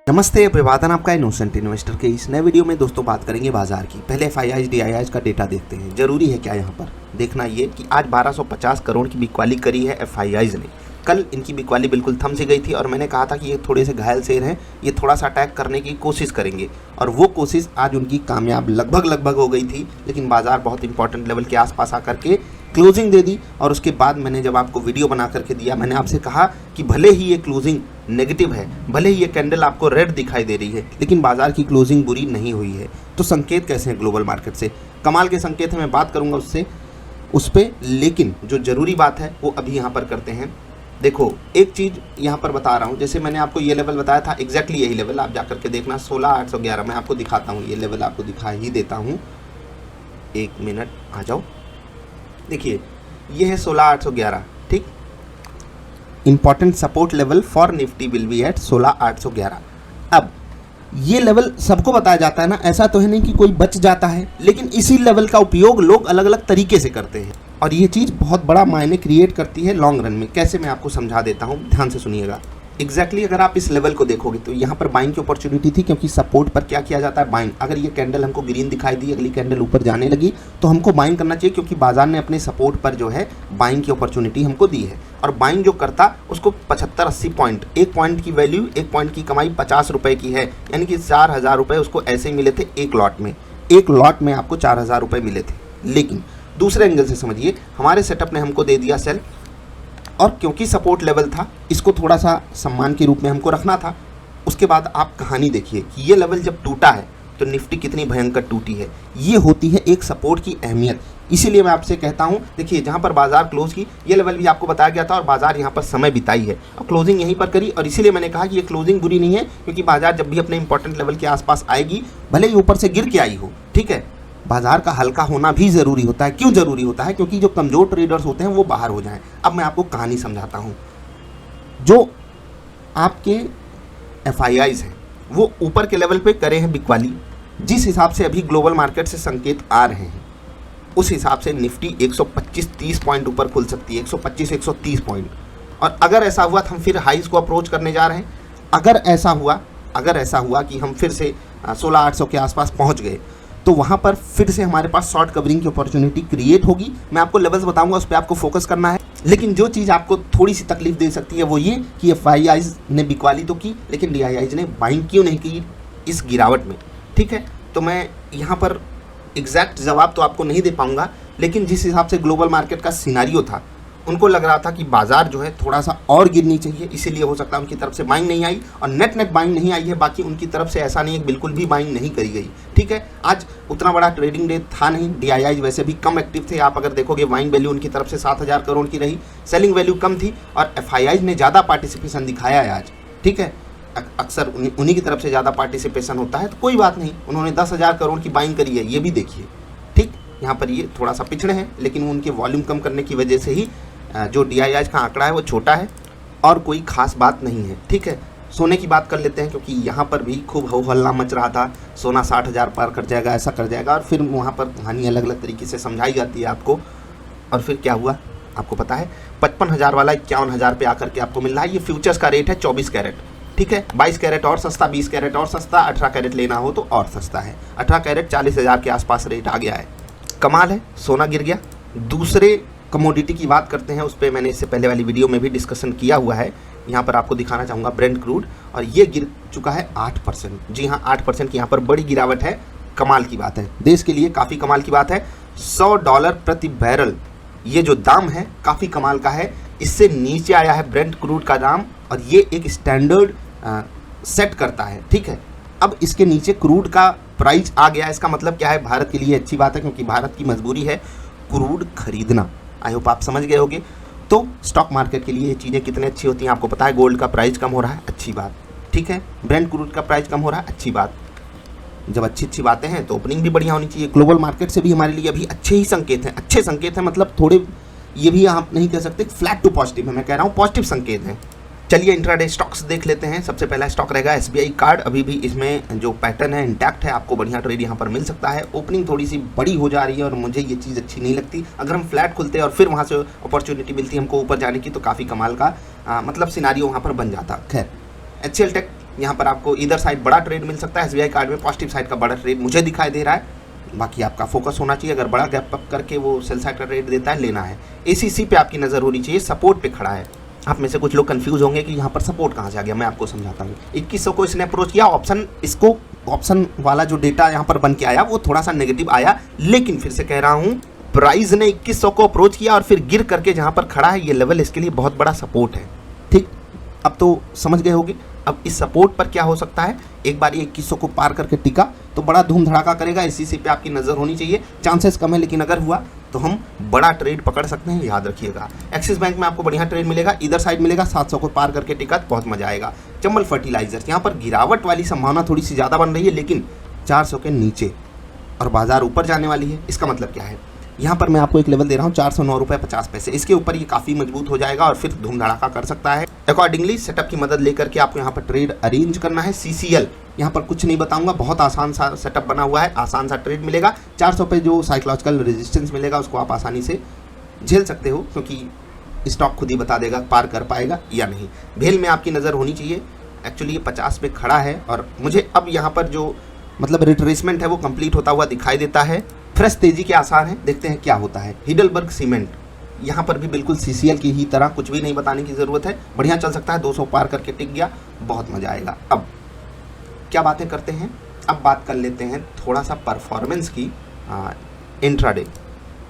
नमस्ते, अभिवादन आपका इनोसेंट इन्वेस्टर के इस नए वीडियो में दोस्तों बात करेंगे बाजार की। पहले एफआईआईज डीआईआईज का डेटा देखते हैं। जरूरी है क्या यहाँ पर देखना ये कि आज 1250 करोड़ की बिकवाली करी है एफआईआईज ने। कल इनकी बिकवाली बिल्कुल थम सी गई थी और मैंने कहा था कि ये थोड़े से घायल शेर हैं, ये थोड़ा सा अटैक करने की कोशिश करेंगे और वो कोशिश आज उनकी कामयाब लगभग हो गई थी। लेकिन बाजार बहुत इंपॉर्टेंट लेवल के आसपास आकर के क्लोजिंग दे दी और उसके बाद मैंने जब आपको वीडियो बना करके दिया, मैंने आपसे कहा कि भले ही ये क्लोजिंग नेगेटिव है, भले ही ये कैंडल आपको रेड दिखाई दे रही है, लेकिन बाजार की क्लोजिंग बुरी नहीं हुई है। तो संकेत कैसे हैं ग्लोबल मार्केट से? कमाल के संकेत हैं, मैं बात करूंगा उस पर, लेकिन जो ज़रूरी बात है वो अभी यहाँ पर करते हैं। देखो, एक चीज़ यहाँ पर बता रहा हूँ, जैसे मैंने आपको ये लेवल बताया था, एग्जैक्टली यही लेवल आप जाकर के देखना 16,811। मैं आपको दिखाता हूँ, ये लेवल आपको दिखा ही देता हूँ। एक मिनट, आ जाओ। देखिए, ये है 16,811, ठीक। Important support level for Nifty will be at 16,811। अब ये लेवल सबको बताया जाता है ना, ऐसा तो है नहीं कि कोई बच जाता है, लेकिन इसी लेवल का उपयोग लोग अलग अलग तरीके से करते हैं और ये चीज़ बहुत बड़ा मायने क्रिएट करती है लॉन्ग रन में। कैसे, मैं आपको समझा देता हूँ, ध्यान से सुनिएगा। एग्जैक्टली अगर आप इस लेवल को देखोगे तो यहाँ पर बाइंग की अपॉर्चुनिटी थी, क्योंकि सपोर्ट पर क्या किया जाता है, बाइंग। अगर ये कैंडल हमको ग्रीन दिखाई दी, अगली कैंडल ऊपर जाने लगी तो हमको बाइंग करना चाहिए, क्योंकि बाजार ने अपने सपोर्ट पर जो है बाइंग की अपॉर्चुनिटी हमको दी है। और बाइंग जो करता उसको 75-80 पॉइंट, एक पॉइंट की वैल्यू, एक पॉइंट की कमाई 50 रुपये की है, यानी कि 4,000 रुपये उसको ऐसे ही मिले थे एक लॉट में आपको 4,000 रुपये मिले थे। लेकिन दूसरे एंगल से समझिए, हमारे सेटअप ने हमको दे दिया सेल, और क्योंकि सपोर्ट लेवल था, इसको थोड़ा सा सम्मान के रूप में हमको रखना था। उसके बाद आप कहानी देखिए कि ये लेवल जब टूटा है तो निफ्टी कितनी भयंकर टूटी है। ये होती है एक सपोर्ट की अहमियत। इसीलिए मैं आपसे कहता हूँ, देखिए जहाँ पर बाजार क्लोज की, ये लेवल भी आपको बताया गया था और बाजार यहाँ पर समय बिताई है और क्लोजिंग यहीं पर करी। और इसीलिए मैंने कहा कि ये क्लोजिंग बुरी नहीं है, क्योंकि बाजार जब भी अपने इंपॉर्टेंट लेवल के आसपास आएगी, भले ही ऊपर से गिर के आई हो, ठीक है, बाजार का हल्का होना भी ज़रूरी होता है। क्यों ज़रूरी होता है? क्योंकि जो कमज़ोर ट्रेडर्स होते हैं वो बाहर हो जाएं। अब मैं आपको कहानी समझाता हूँ। जो आपके एफआईआईज हैं वो ऊपर के लेवल पे करे हैं बिकवाली, जिस हिसाब से अभी ग्लोबल मार्केट से संकेत आ रहे हैं उस हिसाब से निफ्टी 125-30 पॉइंट ऊपर खुल सकती है, 125-130 पॉइंट। और अगर ऐसा हुआ तो हम फिर हाइज को अप्रोच करने जा रहे हैं। अगर ऐसा हुआ कि हम फिर से 16,800 के आसपास पहुँच गए तो वहाँ पर फिर से हमारे पास शॉर्ट कवरिंग की अपॉर्चुनिटी क्रिएट होगी। मैं आपको लेवल्स बताऊंगा, उस पर आपको फोकस करना है। लेकिन जो चीज़ आपको थोड़ी सी तकलीफ दे सकती है वो ये कि एफआईआईज ने बिकवाली तो की, लेकिन डीआईआईज ने बाइंग क्यों नहीं की इस गिरावट में, ठीक है। तो मैं यहाँ पर एग्जैक्ट जवाब तो आपको नहीं दे पाऊँगा, लेकिन जिस हिसाब से ग्लोबल मार्केट का सिनारियो था, उनको लग रहा था कि बाजार जो है थोड़ा सा और गिरनी चाहिए, इसीलिए हो सकता है उनकी तरफ से बाइंग नहीं आई और नेट बाइंग नहीं आई है। बाकी उनकी तरफ से ऐसा नहीं है, बिल्कुल भी बाइंग नहीं करी गई, ठीक है। आज उतना बड़ा ट्रेडिंग डे था नहीं, डीआईआईज वैसे भी कम एक्टिव थे। आप अगर देखोगे बाइंग वैल्यू उनकी तरफ से 7,000 करोड़ की रही, सेलिंग वैल्यू कम थी और एफआईआईज ने ज़्यादा पार्टिसिपेशन दिखाया है आज, ठीक है। अक्सर उन्हीं की तरफ से ज़्यादा पार्टिसिपेशन होता है, तो कोई बात नहीं, उन्होंने 10,000 करोड़ की बाइंग करी है, ये भी देखिए, ठीक। यहाँ पर ये थोड़ा सा पिछड़े हैं, लेकिन उनके वॉल्यूम कम करने की वजह से ही जो डीआईआईज का आंकड़ा है वो छोटा है और कोई खास बात नहीं है, ठीक है। सोने की बात कर लेते हैं, क्योंकि यहाँ पर भी खूब हो हल्ला मच रहा था, सोना 60,000 पार कर जाएगा, ऐसा कर जाएगा, और फिर वहाँ पर कहानी अलग अलग तरीके से समझाई जाती है आपको। और फिर क्या हुआ आपको पता है, 55,000 वाला 51,000 पे आकर के आपको मिल रहा है। ये फ्यूचर्स का रेट है 24 कैरेट, ठीक है। 22 कैरेट और सस्ता, 20 कैरेट और सस्ता, 18 कैरेट लेना हो तो और सस्ता है। 18 कैरेट 40,000 के आसपास रेट आ गया है। कमाल है, सोना गिर गया। दूसरे कमोडिटी की बात करते हैं, उस पर मैंने इससे पहले वाली वीडियो में भी डिस्कशन किया हुआ है। यहाँ पर आपको दिखाना चाहूँगा ब्रेंट क्रूड, और ये गिर चुका है 8%। जी हाँ, 8% की यहाँ पर बड़ी गिरावट है। कमाल की बात है, देश के लिए काफ़ी कमाल की बात है। $100 प्रति बैरल ये जो दाम है काफ़ी कमाल का है। इससे नीचे आया है ब्रेंट क्रूड का दाम और ये एक स्टैंडर्ड सेट करता है, ठीक है। अब इसके नीचे क्रूड का प्राइस आ गया, इसका मतलब क्या है? भारत के लिए अच्छी बात है, क्योंकि भारत की मजबूरी है क्रूड खरीदना। आई होप आप समझ गए होंगे। तो स्टॉक मार्केट के लिए ये चीज़ें कितनी अच्छी होती हैं आपको पता है। गोल्ड का प्राइस कम हो रहा है, अच्छी बात, ठीक है। ब्रेंट क्रूड का प्राइस कम हो रहा है, अच्छी बात। जब अच्छी बातें हैं तो ओपनिंग भी बढ़िया होनी चाहिए। ग्लोबल मार्केट से भी हमारे लिए अभी अच्छे ही संकेत हैं, अच्छे संकेत हैं, मतलब थोड़े, ये भी आप नहीं कह सकते फ्लैट टू पॉजिटिव है, मैं कह रहा हूँ पॉजिटिव संकेत हैं। चलिए इंट्राडे स्टॉक्स देख लेते हैं। सबसे पहला स्टॉक रहेगा एसबीआई कार्ड। अभी भी इसमें जो पैटर्न है इंटैक्ट है, आपको बढ़िया ट्रेड यहाँ पर मिल सकता है। ओपनिंग थोड़ी सी बड़ी हो जा रही है और मुझे ये चीज़ अच्छी नहीं लगती। अगर हम फ्लैट खुलते और फिर वहाँ से अपॉर्चुनिटी मिलती हमको ऊपर जाने की तो काफ़ी कमाल का मतलब सिनारियो वहाँ पर बन जाता। खैर HCL टेक यहाँ पर आपको इधर साइड बड़ा ट्रेड मिल सकता है। SBI कार्ड में पॉजिटिव साइड का बड़ा ट्रेड मुझे दिखाई दे रहा है, बाकी आपका फोकस होना चाहिए। अगर बड़ा गैप अप करके वो सेल साइड का ट्रेड देता है, लेना है। ACC पे आपकी नज़र होनी चाहिए, सपोर्ट पे खड़ा है। आप में से कुछ लोग कंफ्यूज होंगे कि यहाँ पर सपोर्ट कहाँ से आ गया, मैं आपको समझाता हूँ। 2100 को इसने अप्रोच किया, ऑप्शन वाला जो डेटा यहाँ पर बन के आया वो थोड़ा सा नेगेटिव आया, लेकिन फिर से कह रहा हूँ प्राइस ने 2100 को अप्रोच किया और फिर गिर करके जहाँ पर खड़ा है, ये लेवल इसके लिए बहुत बड़ा सपोर्ट है। ठीक, अब तो समझ गए होंगे। अब इस सपोर्ट पर क्या हो सकता है, एक बार ये 2100 को पार करके टिका तो बड़ा धूम धड़ाका करेगा। ACC पे आपकी नज़र होनी चाहिए, चांसेस कम है लेकिन अगर हुआ तो हम बड़ा ट्रेड पकड़ सकते हैं, याद रखिएगा। एक्सिस बैंक में आपको बढ़िया ट्रेड मिलेगा, इधर साइड मिलेगा। 700 को पार करके टिका तो बहुत मजा आएगा। चंबल फर्टिलाइजर्स, यहाँ पर गिरावट वाली संभावना थोड़ी सी ज़्यादा बन रही है, लेकिन 400 के नीचे और बाजार ऊपर जाने वाली है। इसका मतलब क्या है, यहाँ पर मैं आपको एक लेवल दे रहा हूँ 409 रुपये 50 पैसे। इसके ऊपर ये काफ़ी मजबूत हो जाएगा और फिर धूम धड़ाका कर सकता है। अकॉर्डिंगली सेटअप की मदद लेकर के आपको यहाँ पर ट्रेड अरेंज करना है। CCL यहाँ पर कुछ नहीं बताऊंगा, बहुत आसान सा सेटअप बना हुआ है, आसान सा ट्रेड मिलेगा। 400 पे जो साइकोलॉजिकल रेजिस्टेंस मिलेगा उसको आप आसानी से झेल सकते हो, क्योंकि स्टॉक खुद ही बता देगा पार कर पाएगा या नहीं। भेल में आपकी नज़र होनी चाहिए। एक्चुअली ये 50 पे खड़ा है और मुझे अब यहाँ पर जो मतलब रिट्रेसमेंट है वो कंप्लीट होता हुआ दिखाई देता है। फ्रेश तेजी के आसार हैं, देखते हैं क्या होता है। हिडलबर्ग सीमेंट, यहाँ पर भी बिल्कुल CCL की ही तरह, कुछ भी नहीं बताने की ज़रूरत है, बढ़िया चल सकता है। 200 पार करके टिक गया, बहुत मज़ा आएगा। अब क्या बातें करते हैं, अब बात कर लेते हैं थोड़ा सा परफॉर्मेंस की इंट्राडे।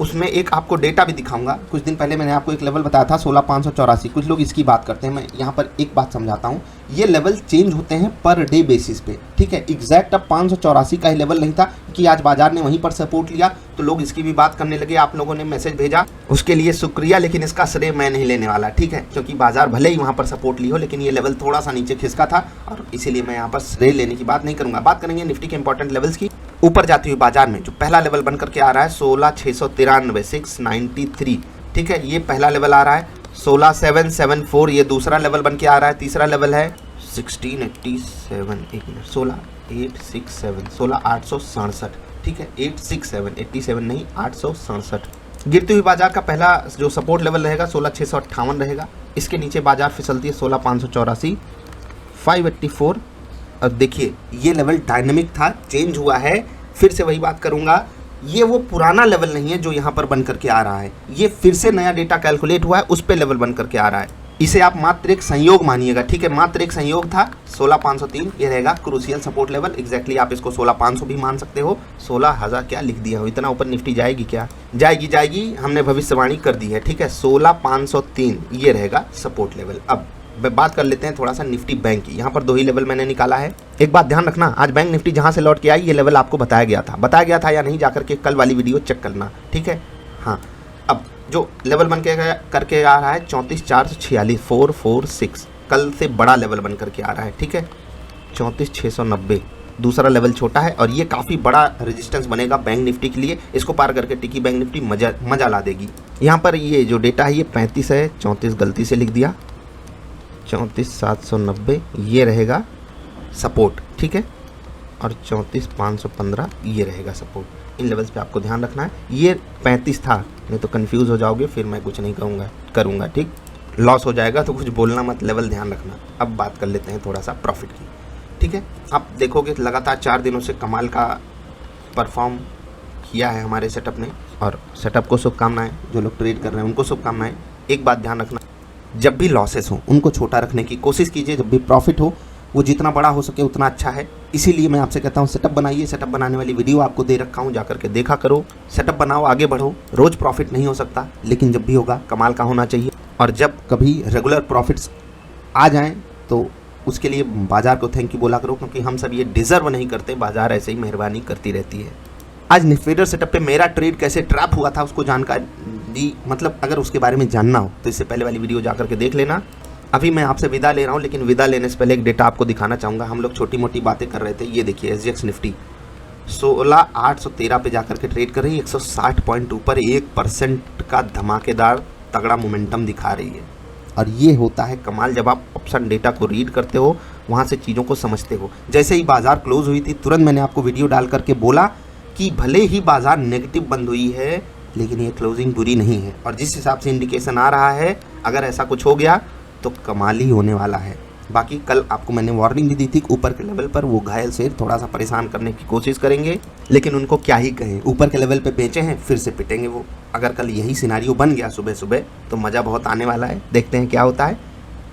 उसमें एक आपको डेटा भी दिखाऊंगा। कुछ दिन पहले मैंने आपको एक लेवल बताया था 16584, कुछ लोग इसकी बात करते हैं। मैं यहाँ पर एक बात समझाता हूँ, ये लेवल चेंज होते हैं पर डे बेसिस पे, ठीक है। एग्जैक्ट अब 584 का ही लेवल नहीं था कि आज बाजार ने वहीं पर सपोर्ट लिया तो लोग इसकी भी बात करने लगे। आप लोगों ने मैसेज भेजा, उसके लिए शुक्रिया, लेकिन इसका श्रेय मैं नहीं लेने वाला, ठीक है, क्योंकि बाजार भले ही वहाँ पर सपोर्ट ली हो, लेकिन ये लेवल थोड़ा सा नीचे खिसका था और इसीलिए मैं यहाँ पर श्रेय लेने की बात नहीं करूँगा। बात करेंगे निफ्टी के इंपॉर्टेंट लेवल्स की। ऊपर जाती हुई बाजार में जो पहला लेवल बन करके आ रहा है 16693 693, ठीक है, ये पहला लेवल आ रहा है। 16774 ये दूसरा लेवल बन के आ रहा है। तीसरा लेवल है 16867, ठीक है, 867 नहीं 867। गिरती हुई बाजार का पहला जो सपोर्ट लेवल रहेगा 16658 रहेगा। इसके नीचे बाजार फिसलती है 16584, 584। और देखिए ये लेवल डायनामिक था, चेंज हुआ है। फिर से वही बात करूंगा, ये वो पुराना लेवल नहीं है जो यहाँ पर बन करके आ रहा है, ये फिर से नया डेटा कैलकुलेट हुआ है, उस पे लेवल बन करके आ रहा है। इसे आप मात्र एक संयोग मानिएगा, ठीक है, मात्र एक संयोग था। 16503 ये रहेगा क्रूशियल सपोर्ट लेवल। एग्जैक्टली आप इसको 16500 भी मान सकते हो। 16000 क्या लिख दिया हो, इतना ऊपर निफ्टी जाएगी क्या? जाएगी, हमने भविष्यवाणी कर दी है, ठीक है। 16503 ये रहेगा सपोर्ट लेवल। अब बात कर लेते हैं थोड़ा सा निफ्टी बैंक की। यहाँ पर 2 ही लेवल मैंने निकाला है। एक बात ध्यान रखना, आज बैंक निफ्टी जहाँ से लौट के आई ये लेवल आपको बताया गया था या नहीं, जाकर के कल वाली वीडियो चेक करना, ठीक है। हाँ, अब जो लेवल बन के करके आ रहा है 34446 446, कल से बड़ा लेवल बन करके आ रहा है, ठीक है। 34690 दूसरा लेवल छोटा है और ये काफ़ी बड़ा रेजिस्टेंस बनेगा बैंक निफ्टी के लिए। इसको पार करके टिकी बैंक निफ्टी मजा ला देगी। यहाँ पर ये जो डेटा है ये 35 है, 34 गलती से लिख दिया, 34790 ये रहेगा सपोर्ट, ठीक है, और 34515 ये रहेगा सपोर्ट। इन लेवल्स पे आपको ध्यान रखना है। ये 35 था, नहीं तो कंफ्यूज हो जाओगे, फिर मैं कुछ नहीं करूँगा, ठीक, लॉस हो जाएगा, तो कुछ बोलना मत, लेवल ध्यान रखना। अब बात कर लेते हैं थोड़ा सा प्रॉफिट की, ठीक है। आप देखोगे लगातार 4 दिनों से कमाल का परफॉर्म किया है हमारे सेटअप ने, और सेटअप को शुभकामनाएं, जो लोग ट्रेड कर रहे हैं उनको शुभकामनाएं। एक बात ध्यान रखना, जब भी लॉसेस हो उनको छोटा रखने की कोशिश कीजिए, जब भी प्रॉफिट हो वो जितना बड़ा हो सके उतना अच्छा है। इसीलिए मैं आपसे कहता हूँ सेटअप बनाइए। सेटअप बनाने वाली वीडियो आपको दे रखा हूँ, जाकर के देखा करो, सेटअप बनाओ, आगे बढ़ो। रोज़ प्रॉफिट नहीं हो सकता, लेकिन जब भी होगा कमाल का होना चाहिए। और जब कभी रेगुलर प्रॉफिट्स आ जाएं तो उसके लिए बाजार को थैंक यू बोला करो, क्योंकि हम सब ये डिज़र्व नहीं करते, बाजार ऐसे ही मेहरबानी करती रहती है। आज निफ्टी सेटअप पे मेरा ट्रेड कैसे ट्रैप हुआ था उसको जानकारी, मतलब अगर उसके बारे में जानना हो तो इससे पहले वाली वीडियो जाकर के देख लेना। अभी मैं आपसे विदा ले रहा हूँ, लेकिन विदा लेने से पहले एक डेटा आपको दिखाना चाहूँगा। हम लोग छोटी मोटी बातें कर रहे थे, ये देखिए SGX निफ्टी 16813 पे जाकर के ट्रेड कर रही है, 160 पॉइंट ऊपर 1% का धमाकेदार तगड़ा मोमेंटम दिखा रही है। और ये होता है कमाल, जब आप ऑप्शन डेटा को रीड करते हो, वहाँ से चीज़ों को समझते हो। जैसे ही बाजार क्लोज हुई थी तुरंत मैंने आपको वीडियो डाल करके बोला कि भले ही बाजार नेगेटिव बंद हुई है, लेकिन ये क्लोजिंग बुरी नहीं है। और जिस हिसाब से इंडिकेशन आ रहा है, अगर ऐसा कुछ हो गया तो कमाल ही होने वाला है। बाकी कल आपको मैंने वार्निंग भी दी थी, ऊपर के लेवल पर वो घायल शेर थोड़ा सा परेशान करने की कोशिश करेंगे, लेकिन उनको क्या ही कहें, ऊपर के लेवल पे बेचे हैं, फिर से पिटेंगे वो। अगर कल यही सिनारियो बन गया सुबह सुबह तो मज़ा बहुत आने वाला है, देखते हैं क्या होता है।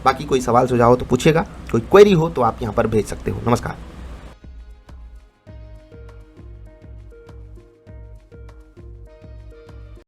बाकी कोई सवाल सुझाव हो तो पूछिएगा, कोई क्वेरी हो तो आप यहाँ पर भेज सकते हो। नमस्कार।